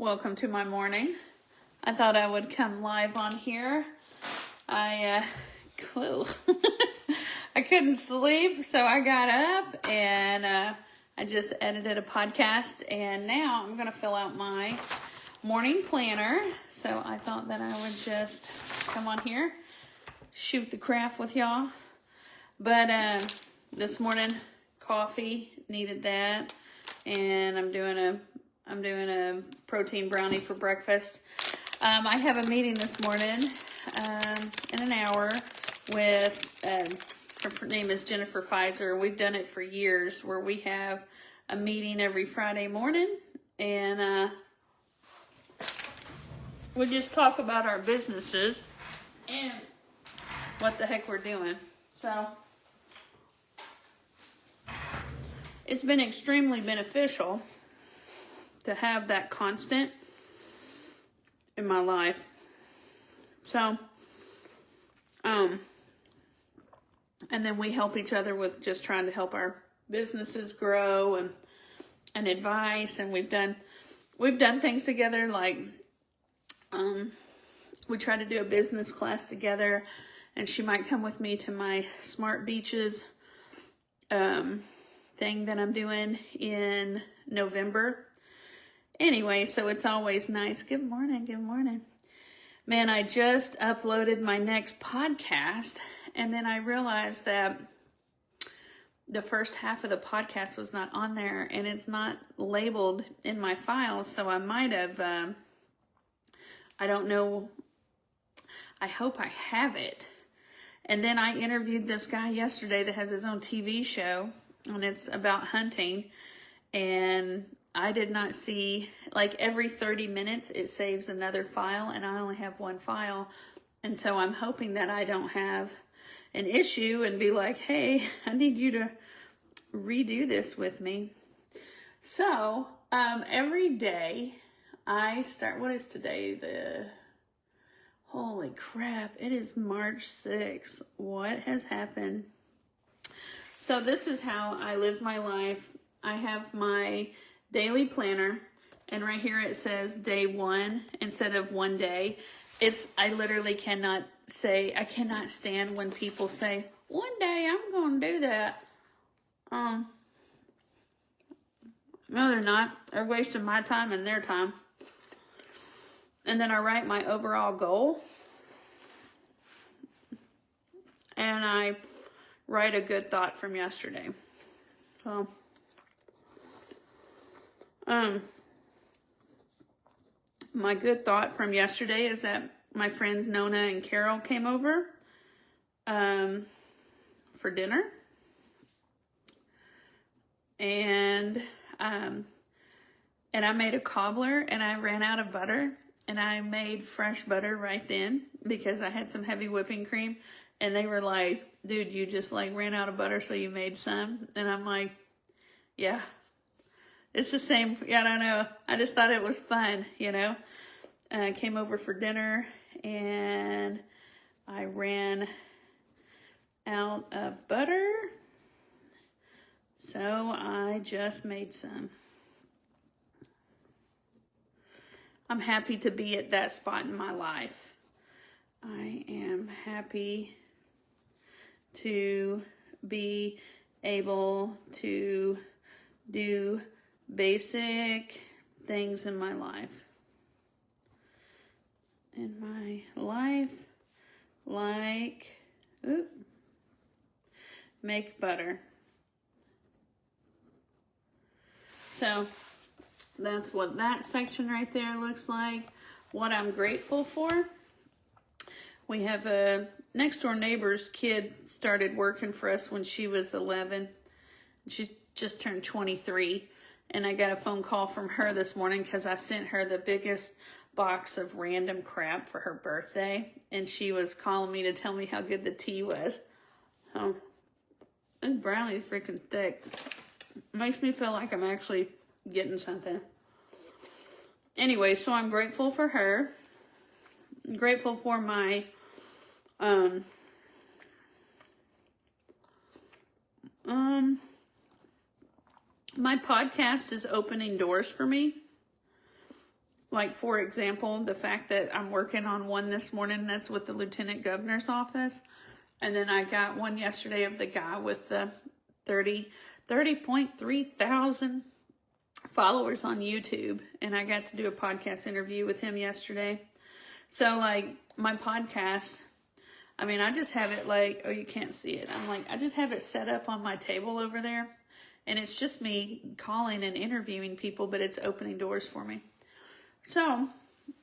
Welcome to my morning. I thought I would come live on here. I couldn't sleep, so I got up and I just edited a podcast, and now I'm going to fill out my morning planner. So I thought that I would just come on here, shoot the crap with y'all. But this morning, coffee, needed that, and I'm doing a protein brownie for breakfast. I have a meeting this morning in an hour with, her name is Jennifer Pfizer. We've done it for years, where we have a meeting every Friday morning, and we just talk about our businesses and what the heck we're doing. So it's been extremely beneficial to have that constant in my life. So, and then we help each other with just trying to help our businesses grow and advice. And we've done things together, like, we try to do a business class together, and she might come with me to my Smart Beaches, thing that I'm doing in November. Anyway, so it's always nice. Good morning. Man, I just uploaded my next podcast, and then I realized that the first half of the podcast was not on there, and it's not labeled in my files, so I might have, I don't know, I hope I have it. And then I interviewed this guy yesterday that has his own TV show, and it's about hunting, and I did not see, like, every 30 minutes it saves another file, and I only have one file. And so I'm hoping that I don't have an issue and be like, hey, I need you to redo this with me. So every day I start, what is today? Holy crap, it is March 6th. What has happened? So this is how I live my life. I have my daily planner, and right here it says day 1 instead of one day. I literally cannot stand when people say, one day I'm going to do that. No, they're not. They're wasting my time and their time. And then I write my overall goal, and I write a good thought from yesterday. So, my good thought from yesterday is that my friends Nona and Carol came over for dinner, and I made a cobbler, and I ran out of butter, and I made fresh butter right then because I had some heavy whipping cream, and they were like, dude, you just like ran out of butter, so you made some. And I'm like, yeah. It's the same. Yeah, I don't know. I just thought it was fun, I came over for dinner, and I ran out of butter, so I just made some. I'm happy to be at that spot in my life. I am happy to be able to do basic things in my life. Like, make butter. So that's what that section right there looks like. What I'm grateful for. We have a next door neighbor's kid started working for us when she was 11. She's just turned 23. And I got a phone call from her this morning because I sent her the biggest box of random crap for her birthday. And she was calling me to tell me how good the tea was. Oh, this brownie's freaking thick. Makes me feel like I'm actually getting something. Anyway, so I'm grateful for her. I'm grateful for my my podcast is opening doors for me. Like, for example, the fact that I'm working on one this morning, that's with the Lieutenant Governor's office. And then I got one yesterday of the guy with the 30.3 thousand followers on YouTube. And I got to do a podcast interview with him yesterday. So, like, my podcast, I mean, I just have it like, oh, you can't see it. I'm like, I just have it set up on my table over there. And it's just me calling and interviewing people, but it's opening doors for me. So,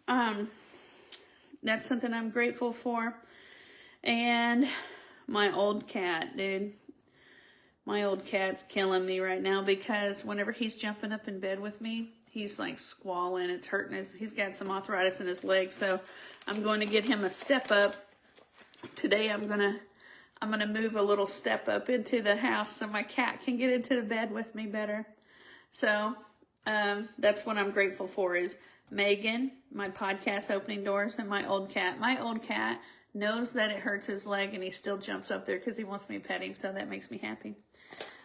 that's something I'm grateful for. And my old cat, dude. My old cat's killing me right now because whenever he's jumping up in bed with me, he's like squalling. It's hurting he's got some arthritis in his leg. So I'm going to get him a step up. Today I'm gonna move a little step up into the house so my cat can get into the bed with me better. So that's what I'm grateful for is Megan, my podcast opening doors, and my old cat. My old cat knows that it hurts his leg and he still jumps up there because he wants me to pet him, so that makes me happy.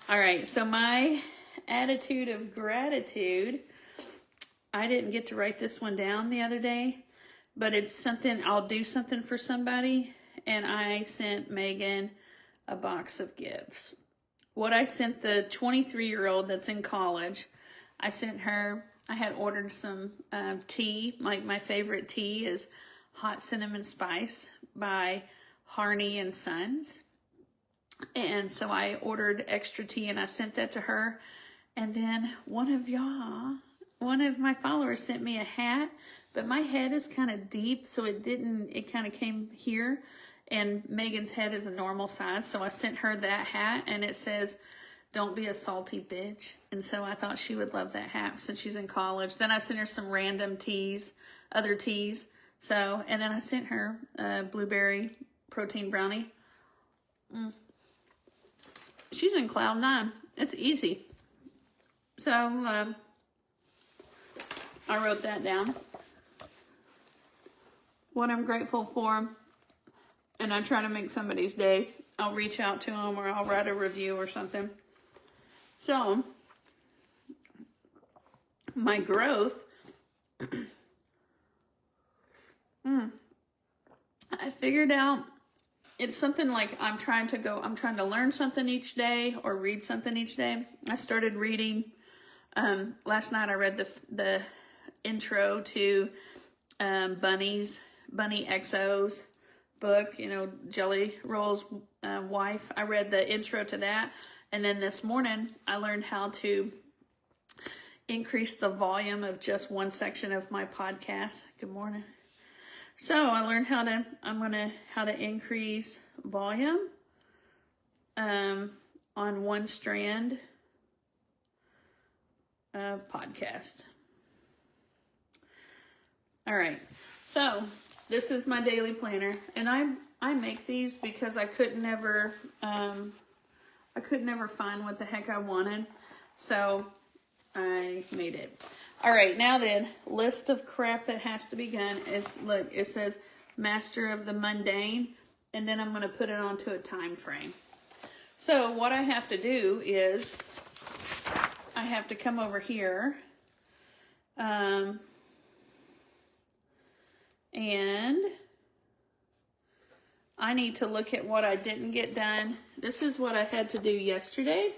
All right, so my attitude of gratitude, I didn't get to write this one down the other day, but it's something, I'll do something for somebody, and I sent Megan a box of gifts. What I sent the 23-year-old that's in college, I sent her, I had ordered some tea. Like, my favorite tea is Hot Cinnamon Spice by Harney and Sons. And so I ordered extra tea and I sent that to her. And then one of my followers sent me a hat, but my head is kind of deep, so it kind of came here. And Megan's head is a normal size, so I sent her that hat, and it says, "Don't be a salty bitch." And so I thought she would love that hat since she's in college. Then I sent her some random teas, other teas. So, and then I sent her a blueberry protein brownie. She's in cloud 9. It's easy. So, I wrote that down. What I'm grateful for, and I try to make somebody's day. I'll reach out to them or I'll write a review or something. So, my growth, I figured out it's something like I'm trying to learn something each day or read something each day. I started reading, last night I read the intro to Bunny XO's book, Jelly Roll's wife. I read the intro to that. And then this morning I learned how to increase the volume of just one section of my podcast. Good morning. So I learned how to increase volume on one strand of podcast. All right. So this is my daily planner, and I make these because I could never find what the heck I wanted. So I made it. All right, now then, list of crap that has to be done. Look, it says master of the mundane, and then I'm going to put it onto a time frame. So what I have to do is I have to come over here, and I need to look at what I didn't get done. This is what I had to do yesterday,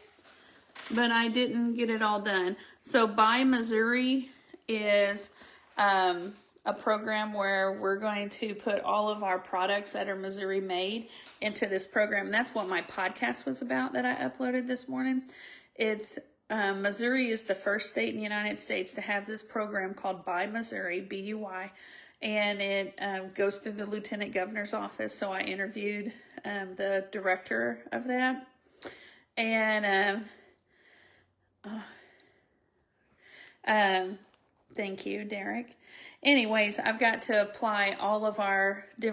but I didn't get it all done. So Buy Missouri is a program where we're going to put all of our products that are Missouri made into this program. And that's what my podcast was about that I uploaded this morning. It's Missouri is the first state in the United States to have this program called Buy Missouri, B-U-Y, and it goes through the Lieutenant Governor's office. So I interviewed the director of that, and thank you, Derek. Anyways, I've got to apply all of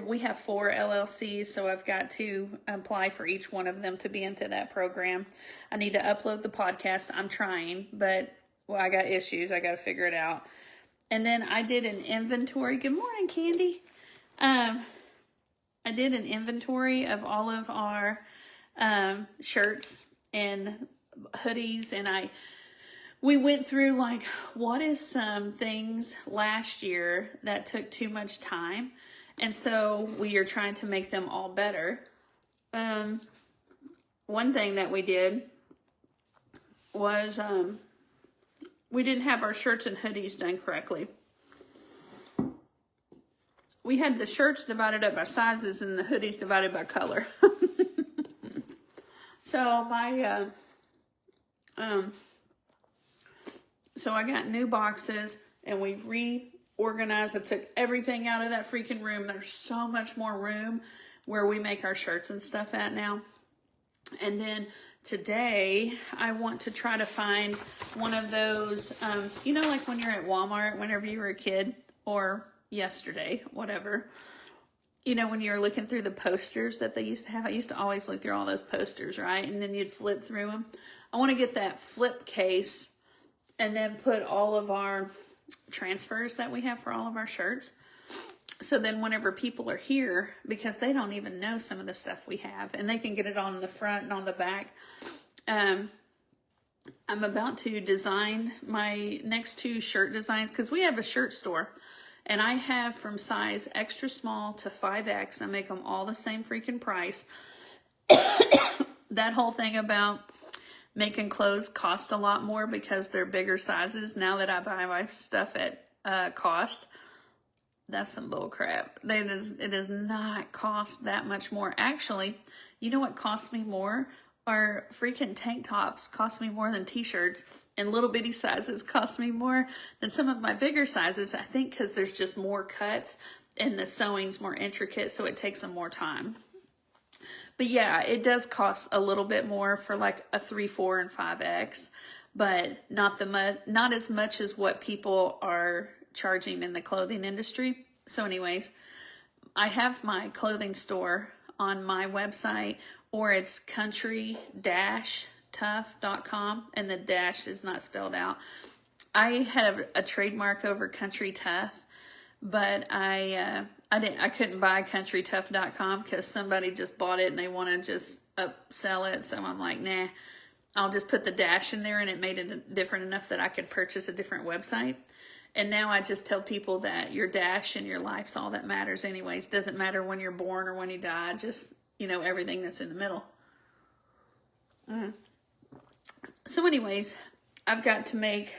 we have 4 LLCs, so I've got to apply for each one of them to be into that program. I need to upload the podcast. I'm trying, but, I got issues. I got to figure it out. And then I did an inventory. Good morning, Candy. I did an inventory of all of our shirts and hoodies, and we went through like, what is some things last year that took too much time? And so we are trying to make them all better. One thing that we did was we didn't have our shirts and hoodies done correctly. We had the shirts divided up by sizes and the hoodies divided by color. So so I got new boxes and we reorganized. I took everything out of that freaking room. There's so much more room where we make our shirts and stuff at now. And then today I want to try to find one of those, you know, like when you're at Walmart, whenever you were a kid, or yesterday, whatever, you know, when you're looking through the posters that they used to have. I used to always look through all those posters, right? And then you'd flip through them. I want to get that flip case and then put all of our transfers that we have for all of our shirts. So then whenever people are here, because they don't even know some of the stuff we have, and they can get it on the front and on the back. I'm about to design my next 2 shirt designs, because we have a shirt store. And I have from size extra small to 5X. I make them all the same freaking price. That whole thing about making clothes cost a lot more because they're bigger sizes. Now that I buy my stuff at cost, that's some bull crap. It does not cost that much more. Actually, you know what costs me more? Our freaking tank tops cost me more than t-shirts, and little bitty sizes cost me more than some of my bigger sizes. I think because there's just more cuts and the sewing's more intricate, so it takes them more time. But yeah, it does cost a little bit more for like a 3, 4, and 5X, but not as much as what people are charging in the clothing industry. So anyways, I have my clothing store on my website, or it's country-tough.com, and the dash is not spelled out. I have a trademark over Country Tough, but I couldn't buy countrytough.com because somebody just bought it and they want to just upsell it. So I'm like, nah, I'll just put the dash in there, and it made it different enough that I could purchase a different website. And now I just tell people that your dash and your life's all that matters anyways. Doesn't matter when you're born or when you die, just, you know, everything that's in the middle. So anyways, I've got to make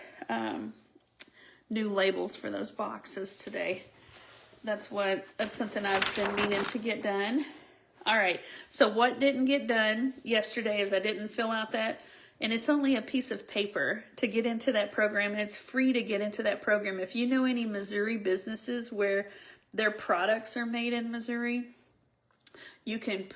new labels for those boxes today. That's something I've been meaning to get done. All right, so what didn't get done yesterday is I didn't fill out that, and it's only a piece of paper to get into that program, and it's free to get into that program. If you know any Missouri businesses where their products are made in Missouri, you can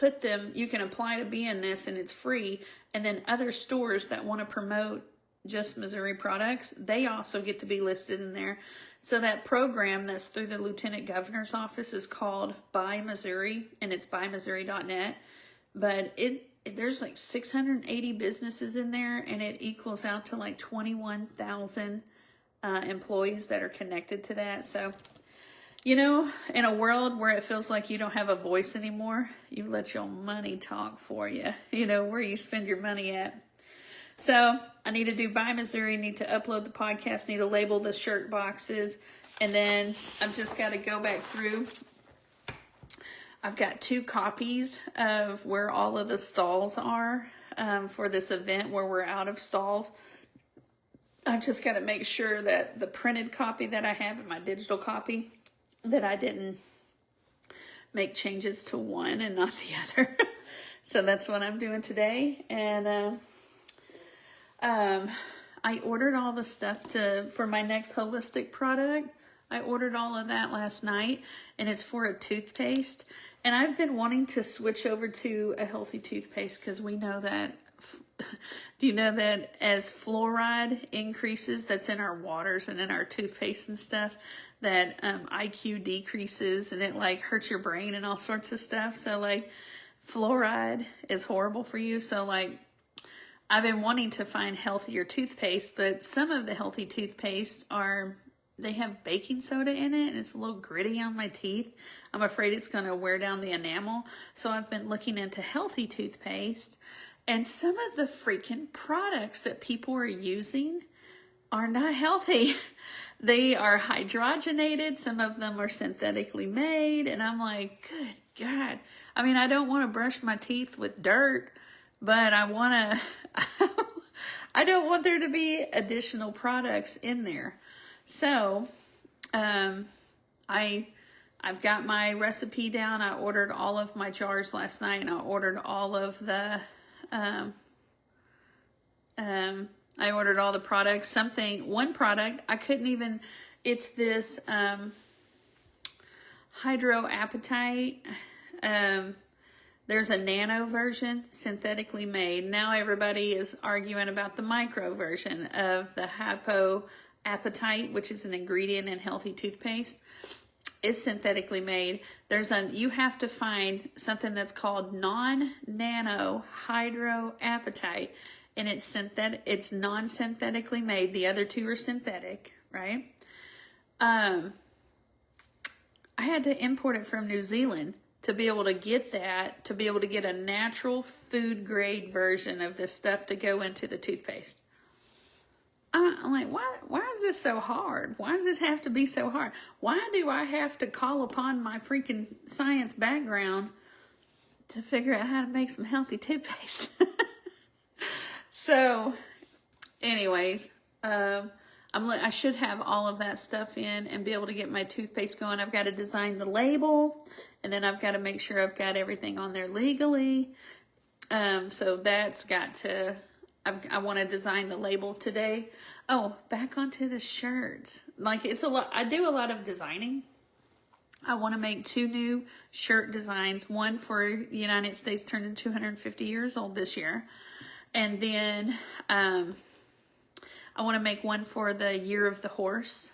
apply to be in this, and it's free. And then other stores that want to promote just Missouri products, they also get to be listed in there. So that program that's through the Lieutenant Governor's office is called Buy Missouri, and it's buymissouri.net. But there's like 680 businesses in there, and it equals out to like 21,000 employees that are connected to that. So, you know, in a world where it feels like you don't have a voice anymore, you let your money talk for you, you know, where you spend your money at. So I need to do Buy Missouri, need to upload the podcast, need to label the shirt boxes, and then I've just got to go back through. I've got 2 copies of where all of the stalls are for this event where we're out of stalls. I've just got to make sure that the printed copy that I have and my digital copy, that I didn't make changes to one and not the other. So that's what I'm doing today. And I ordered all the stuff for my next holistic product. I ordered all of that last night, and it's for a toothpaste. And I've been wanting to switch over to a healthy toothpaste because we know that, do you know that as fluoride increases, that's in our waters and in our toothpaste and stuff, that IQ decreases and it like hurts your brain and all sorts of stuff. So like fluoride is horrible for you. So like I've been wanting to find healthier toothpaste, but some of the healthy toothpaste they have baking soda in it, and it's a little gritty on my teeth. I'm afraid it's going to wear down the enamel. So I've been looking into healthy toothpaste, and some of the freaking products that people are using are not healthy. They are hydrogenated. Some of them are synthetically made. And I'm like, good God. I mean, I don't want to brush my teeth with dirt, but I want to, I don't want there to be additional products in there. So, I've got my recipe down. I ordered all of my jars last night, and I ordered all of the, I ordered all the products. One product, I couldn't even, it's this, Hydroapatite. There's a nano version, synthetically made. Now everybody is arguing about the micro version of the Hypoapatite, which is an ingredient in healthy toothpaste. It's synthetically made. You have to find something that's called non-nano hydroapatite, and it's non-synthetically made. The other two are synthetic, right? I had to import it from New Zealand to be able to get that, to be able to get a natural food grade version of this stuff to go into the toothpaste. I'm like, why is this so hard? Why does this have to be so hard? Why do I have to call upon my freaking science background to figure out how to make some healthy toothpaste? So, anyways, I should have all of that stuff in and be able to get my toothpaste going. I've got to design the label, and then I've got to make sure I've got everything on there legally. So that's got to, I want to design the label today. Oh, back onto the shirts. Like, it's a lot. I do a lot of designing. I want to make 2 new shirt designs. One for the United States turning 250 years old this year. And then I want to make one for the Year of the Horse.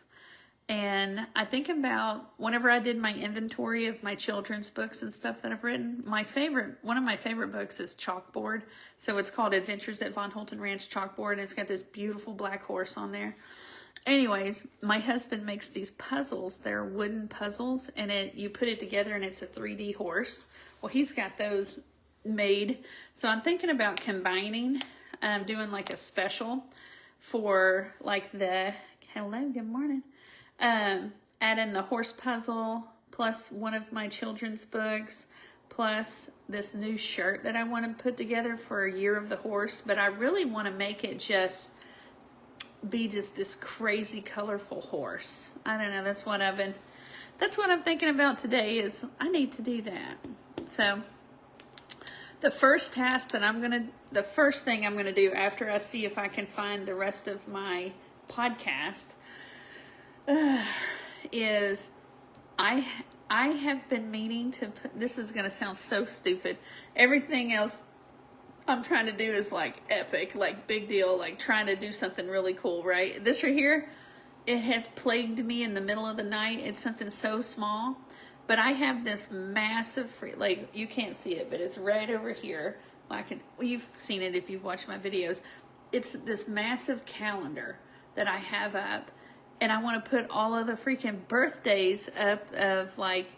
And I think about whenever I did my inventory of my children's books and stuff that I've written, one of my favorite books is Chalkboard. So it's called Adventures at Von Holten Ranch Chalkboard. And it's got this beautiful black horse on there. Anyways, my husband makes these puzzles. They're wooden puzzles, and you put it together and it's a 3D horse. Well, he's got those made. So I'm thinking about combining, doing like a special for like hello, good morning. Add in the horse puzzle, plus one of my children's books, plus this new shirt that I want to put together for a Year of the Horse. But I really want to make it be this crazy colorful horse. I don't know. That's what I'm thinking about today is I need to do that. So the first thing I'm going to do after I see if I can find the rest of my podcast, is I have been meaning to put, this is going to sound so stupid. Everything else I'm trying to do is like epic, like big deal, like trying to do something really cool, right? This right here, it has plagued me in the middle of the night. It's something so small, but I have this massive, like you can't see it, but it's right over here. You've seen it if you've watched my videos. It's this massive calendar that I have up. And I want to put all of the freaking birthdays up of like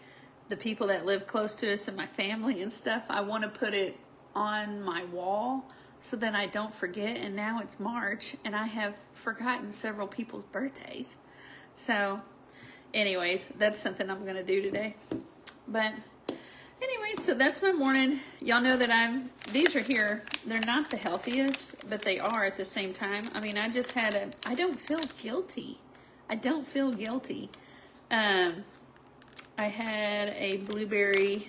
the people that live close to us and my family and stuff. I want to put it on my wall so that I don't forget. And now it's March and I have forgotten several people's birthdays. So anyways, that's something I'm going to do today. But anyways, so that's my morning. Y'all know that these are here. They're not the healthiest, but they are at the same time. I mean, I don't feel guilty. I don't feel guilty. I had a blueberry,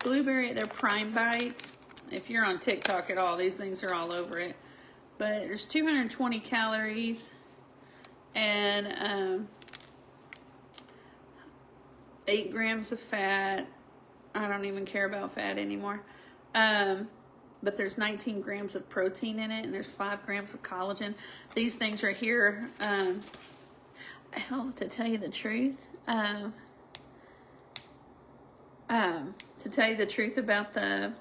they're Prime Bites. If you're on TikTok at all, these things are all over it. But there's 220 calories and 8 grams of fat. I don't even care about fat anymore. But there's 19 grams of protein in it, and there's 5 grams of collagen. These things right here, to tell you the truth, about the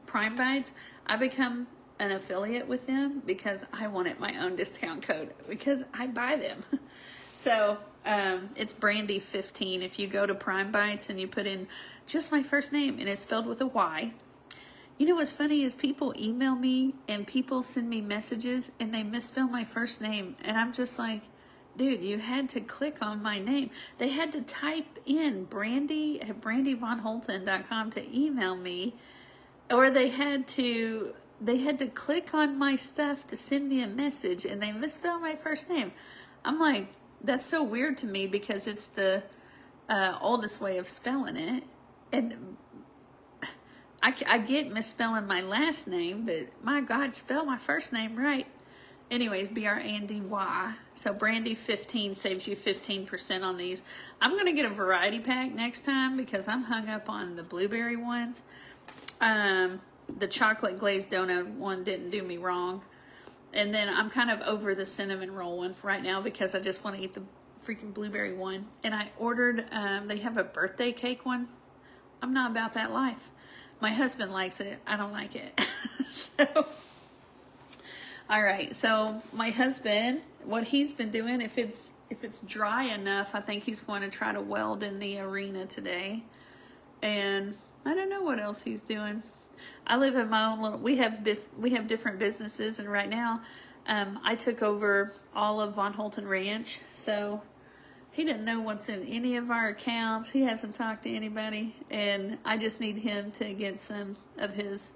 Prime Bites, I become an affiliate with them because I wanted my own discount code because I buy them. So it's Brandy 15. If you go to Prime Bites and you put in just my first name and it's spelled with a Y, You know what's funny is people email me and people send me messages and they misspell my first name. And I'm just like, dude, you had to click on my name. They had to type in Brandy at brandyvonholton.com to email me, or they had to click on my stuff to send me a message, and they misspelled my first name. I'm like, that's so weird to me because it's the oldest way of spelling it. And I get misspelling my last name, but my God, spell my first name right. Anyways, Brandy. So Brandy 15 saves you 15% on these. I'm going to get a variety pack next time because I'm hung up on the blueberry ones. The chocolate glazed donut one didn't do me wrong. And then I'm kind of over the cinnamon roll one right now because I just want to eat the freaking blueberry one. And I ordered, they have a birthday cake one. I'm not about that life. My husband likes it. I don't like it. So, all right. So my husband, what he's been doing, if it's dry enough, I think he's going to try to weld in the arena today. And I don't know what else he's doing. I live in my own little, we have different businesses, and right now, I took over all of Von Holton Ranch, so he didn't know what's in any of our accounts. He hasn't talked to anybody, and I just need him to get some of his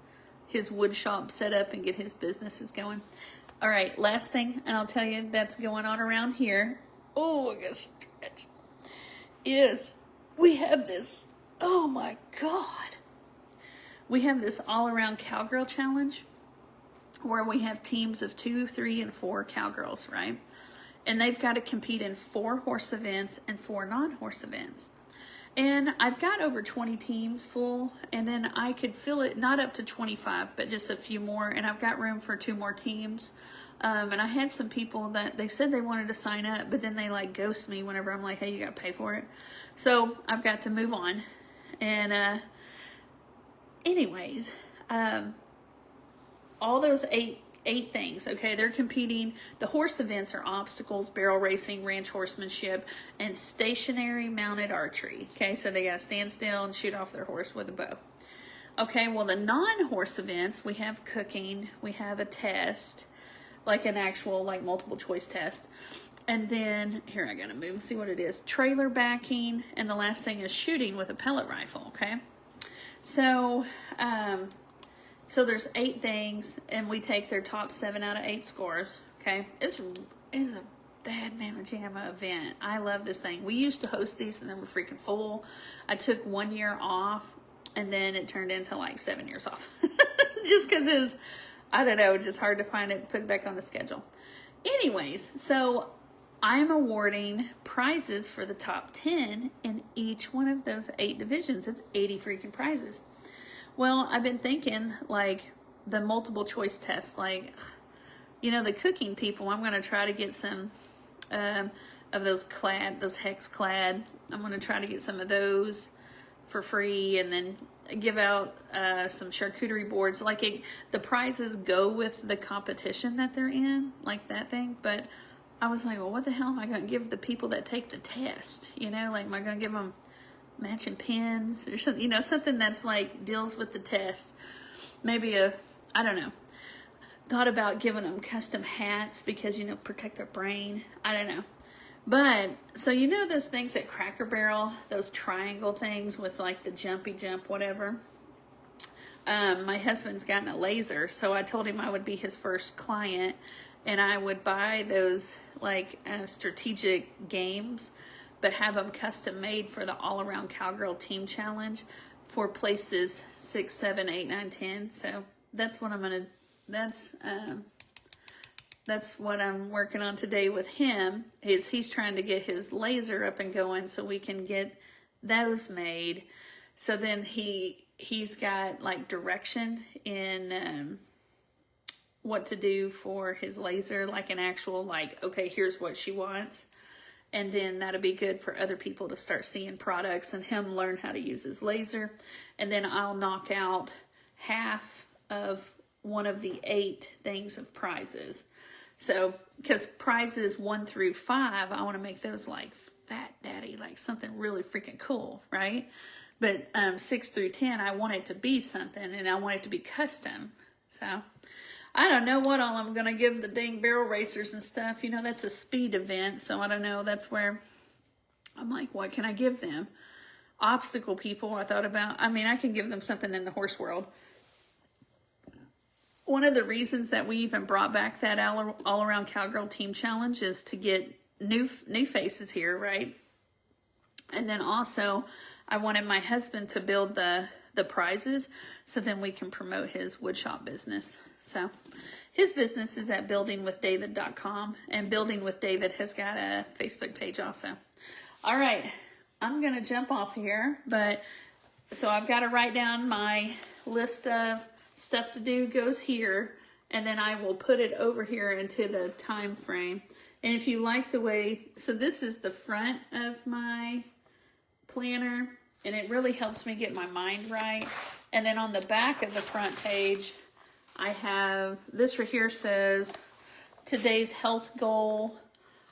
wood shop set up and get his businesses going. All right, last thing, and I'll tell you that's going on around here. Oh, I gotta stretch. Is we have this, oh my God. We have this all-around cowgirl challenge where we have teams of 2, 3, and 4 cowgirls, right? And they've got to compete in 4 horse events and 4 non-horse events. And I've got over 20 teams full, and then I could fill it, not up to 25, but just a few more, and I've got room for 2 more teams. And I had some people that they said they wanted to sign up, but then they like ghost me whenever I'm like, hey, you got to pay for it. So I've got to move on. And, anyways, all those eight things, okay, they're competing. The horse events are obstacles, barrel racing, ranch horsemanship, and stationary mounted archery. Okay, so they got to stand still and shoot off their horse with a bow. Okay, well, the non-horse events, we have cooking, we have a test, like an actual, like, multiple choice test. And then, here, I gotta move and see what it is. Trailer backing, and the last thing is shooting with a pellet rifle, okay? So, so there's 8 things, and we take their top 7 out of 8 scores, okay? It's a bad mamma jamma event. I love this thing. We used to host these, and they were freaking full. I took 1 year off, and then it turned into like 7 years off. Just because it was, I don't know, just hard to find it and put it back on the schedule. Anyways, so I'm awarding prizes for the top 10 in each one of those 8 divisions. It's 80 freaking prizes. Well, I've been thinking, like, the multiple choice tests, like, you know, the cooking people, I'm going to try to get some of those hex clad. I'm going to try to get some of those for free, and then give out some charcuterie boards. Like, the prizes go with the competition that they're in, like that thing, but I was like, well, what the hell am I going to give the people that take the test? You know, like, am I going to give them matching pins or something? You know, something that's like deals with the test. Maybe I don't know. Thought about giving them custom hats because, you know, protect their brain. I don't know. But, so you know those things at Cracker Barrel, those triangle things with like the jumpy jump, whatever? My husband's gotten a laser, so I told him I would be his first client, and I would buy those like strategic games, but have them custom made for the all around cowgirl team challenge for places 6, 7, 8, 9, 10. So that's what I'm gonna. That's what I'm working on today with him. He's trying to get his laser up and going so we can get those made. So then he's got like direction in what to do for his laser, like an actual, like, okay, here's what she wants. And then that'll be good for other people to start seeing products and him learn how to use his laser. And then I'll knock out half of one of the 8 things of prizes. So, because prizes 1 through 5, I want to make those like Fat Daddy, like something really freaking cool, right? But 6 through 10, I want it to be something, and I want it to be custom. So I don't know what all I'm going to give the dang barrel racers and stuff. You know, that's a speed event, so I don't know. That's where I'm like, what can I give them? Obstacle people, I thought about. I mean, I can give them something in the horse world. One of the reasons that we even brought back that all-around cowgirl team challenge is to get new faces here, right? And then also, I wanted my husband to build the prizes so then we can promote his woodshop business. So his business is at buildingwithdavid.com, and Building with David has got a Facebook page also. All right, I'm going to jump off here, but so I've got to write down my list of stuff to do goes here, and then I will put it over here into the time frame. And if you like the way, so this is the front of my planner, and it really helps me get my mind right. And then on the back of the front page, I have this right here says today's health goal,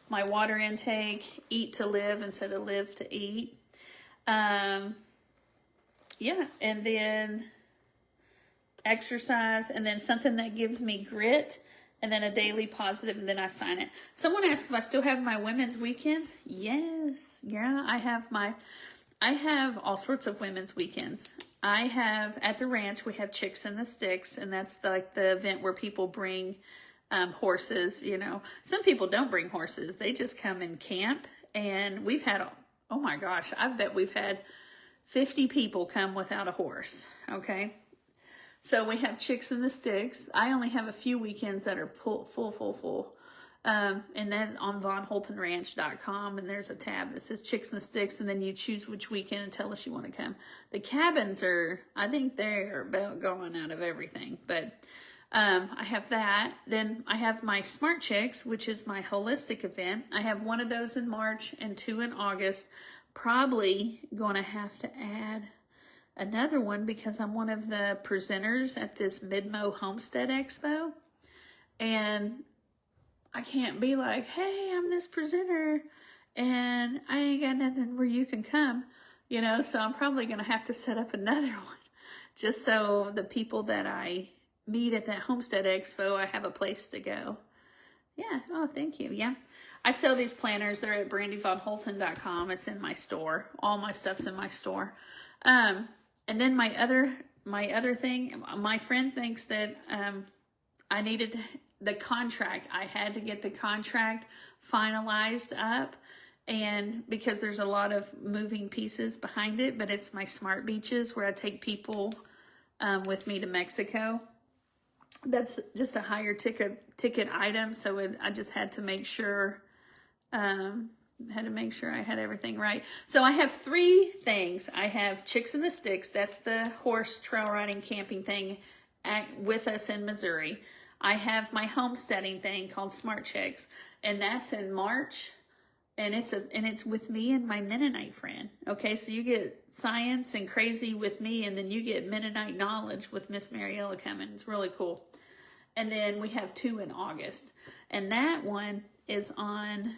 my water intake, eat to live instead of live to eat. Yeah, and then exercise, and then something that gives me grit, and then a daily positive, and then I sign it. Someone asked if I still have my women's weekends. Yes, yeah, I have all sorts of women's weekends. I have, at the ranch, we have Chicks in the Sticks, and that's like the event where people bring horses, you know. Some people don't bring horses. They just come and camp, and we've had, oh my gosh, I bet we've had 50 people come without a horse, okay? So we have Chicks in the Sticks. I only have a few weekends that are full. And then on VonHoltonRanch.com, and there's a tab that says Chicks in the Sticks, and then you choose which weekend and tell us you want to come. The cabins are, I think they're about going out of everything, but I have that. Then I have my Smart Chicks, which is my holistic event. I have one of those in March and 2 in August. Probably going to have to add another one because I'm one of the presenters at this Midmo Homestead Expo, and I can't be like, hey, I'm this presenter and I ain't got nothing where you can come, you know, so I'm probably going to have to set up another one just so the people that I meet at that Homestead Expo, I have a place to go. Yeah. Oh, thank you. Yeah. I sell these planners. They're at brandyvonholton.com. It's in my store. All my stuff's in my store. And then my other thing, my friend thinks that I needed the contract. I had to get the contract finalized up, and because there's a lot of moving pieces behind it, but it's my Smart Beaches where I take people with me to Mexico. That's just a higher ticket item, so I just had to make sure I had everything right. So I have 3 things. I have Chicks in the Sticks. That's the horse trail riding camping thing with us in Missouri. I have my homesteading thing called Smart Chicks, and that's in March, and it's with me and my Mennonite friend. Okay, so you get science and crazy with me, and then you get Mennonite knowledge with Miss Mariella coming. It's really cool. And then we have 2 in August, and that one is on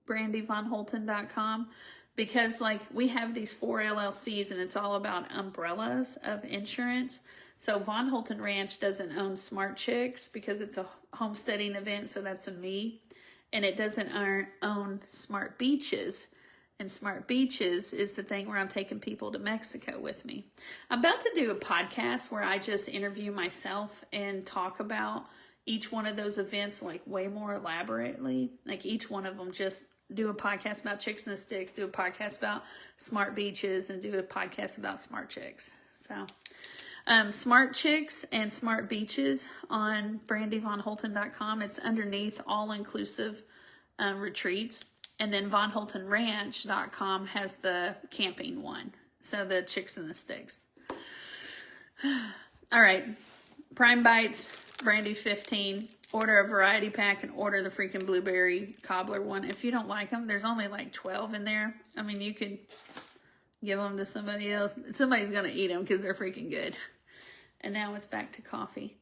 brandyvonholton.com, because like we have these 4 LLCs, and it's all about umbrellas of insurance. So Von Holton Ranch doesn't own Smart Chicks because it's a homesteading event, so that's a me. And it doesn't own Smart Beaches. And Smart Beaches is the thing where I'm taking people to Mexico with me. I'm about to do a podcast where I just interview myself and talk about each one of those events like way more elaborately. Like each one of them, just do a podcast about Chicks in the Sticks, do a podcast about Smart Beaches, and do a podcast about Smart Chicks. So Smart Chicks and Smart Beaches on brandyvonholton.com. It's underneath all-inclusive retreats. And then VonHoltonRanch.com has the camping one. So the Chicks in the Sticks. All right. Prime Bites, Brandy 15. Order a variety pack and order the freaking blueberry cobbler one. If you don't like them, there's only like 12 in there. I mean, you could give them to somebody else. Somebody's going to eat them because they're freaking good. And now it's back to coffee.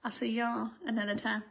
I'll see y'all another time.